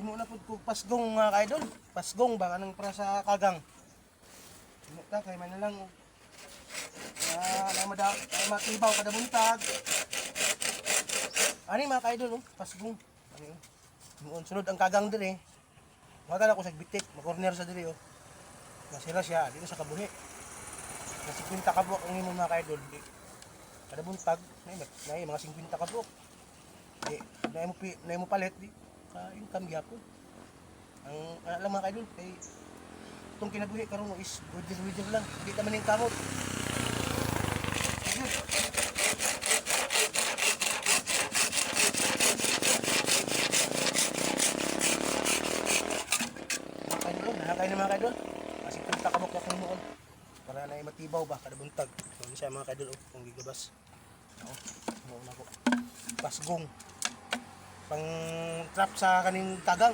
Himo na pud ko pasgong mga ka-idol. Pasgong ba kanang para sa kagang. Himo ta kay man na lang. Ay matibaw kada buntag. Ani mga ka-idol oh, pasgong. Ani oh. Himo sunod ang kagang dire. Mata na ko sa bitik, ma-corner sa dire oh. Nasira siya, dito sa kabuhi. Kasi 50 kabuk ang imo mga ka-idol. Kada buntag, nay mga 50 kabuk. Na mo palit di income gyapon. Ang alam mga kaidol kay itong kinabuhi karon mo is wither lang, hindi ta maning kamot. Kaidol, nakakain na mga kaidol. Kasi punta kabok na kung para na matibaw ba kada buntag. So siya mga kaidol kung gigabas. Mo na ko. Pasgong. Pang trap sa kaning tagang.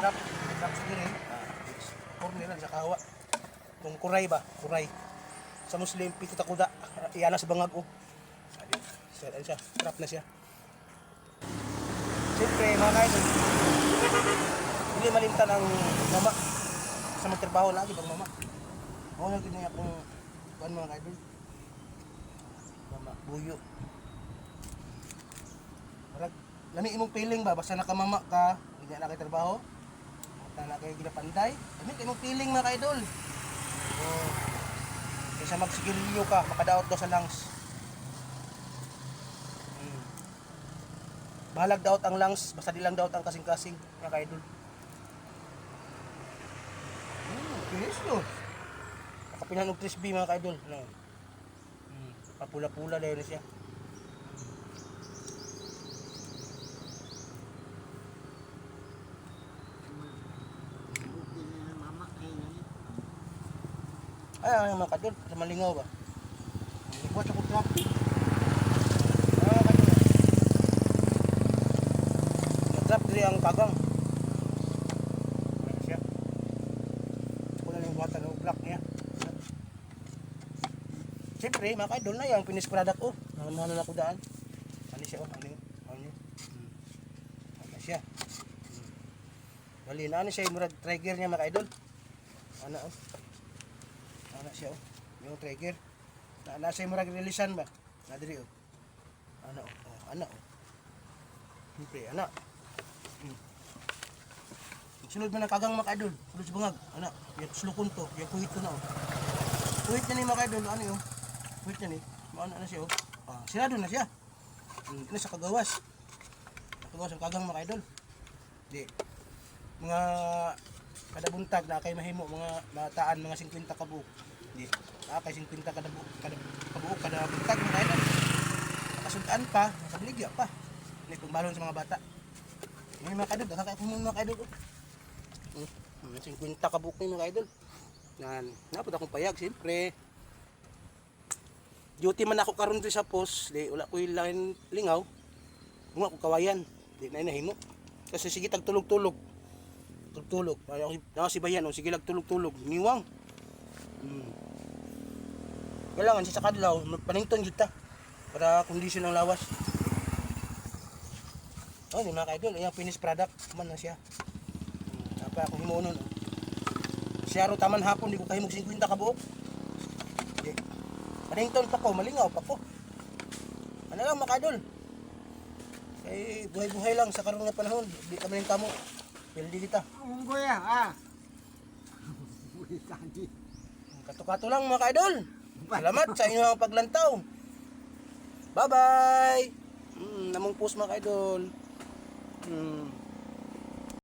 Trap sa dire. Corner sa kawa. Kung kuray ba, kuray. Sa Muslim pito ta kuda, iyana sa bangag o. Siya, trap na siya. Siyempre mga kaidol, hindi malimtan ang mama sa magtrabaho lagi pag mama. Ako nang ginaya kung mga kaidol. Mama, buyo. Lami imong feeling ba basta nakamama ka, hindi na kay trabaho, at na kay ginapanday, lami imong feeling mga kaidol. Oh, kaysa magsigarilyo ka, makadaot daw sa lungs. Bahalag daot ang lungs, basta di lang daot ang kasing-kasing mga kaidol. Finish no. Nakapinan og crispy mga kaidol, no. Papula-pula dayon siya. Ay, mga kadol, sa malingaw ba? Nagbuhat ako trap. Kadol. Nag-trap diri ang kagang. Ayan siya. Ako na lang buhatan ng block niya. Siyempre, mga kadol na yung finished product oh. Namahalan ako daan. Ano siya oh, ano siya. Bali na ano siya yung trigger niya mga kadol. Ano oh. Ana siya oh. Yung trigger. Na siya murag releasean ba? Na diri oh. Ana oh. Ana oh. Siyempre, ana. Sunod man ang kagang mga kaidol. Sunod sa bangag. Ana, yung slukon to, yung kuhit to na oh. Kuhit na ni mga kaidol, ano yun? Kuhit na ni. Maano na siya oh. Sirado na siya. Ano sa kagawas. Kagawas ang kagang mga kaidol. Di. Mga kada buntag na kay mahimo mga mataan mga 50 kabuk. Di. Kay 50 kada kabuk kada buntag mga kaidol. Nakasuntaan pa, nakabaligya pa. Ni pangbalon sa mga bata. May mga kaidol, nakakakumo mga kaidol. 50 kabuk ni mga kaidol. Yan, napud akong payag siyempre. Duty man ako karon sa post, di wala ko ilang lingaw. Kung ako kawayan, di na inahimo. Kasi sige tagtulog-tulog. Tulog. Ayaw si bayan, sige lag tulog-tulog. Niwang. Kailangan siya sa kadlaw, panington jud ta para kondisyon ng lawas. Oh, di mga kaidol, yung finished product man na siya. Napa ako himunon. Siya ro taman hapon di ko kahimog 50 ka buok. Di. Panington pa ko, malingaw pa ko. Ano lang mga kaidol. Kay buhay-buhay lang sa karon nga panahon, di ka maning kamo. Pildi kita. Ang kuya, Kato-kato lang mga kaidol. Salamat sa inyong paglantaw. Bye-bye. Namong post mga kaidol.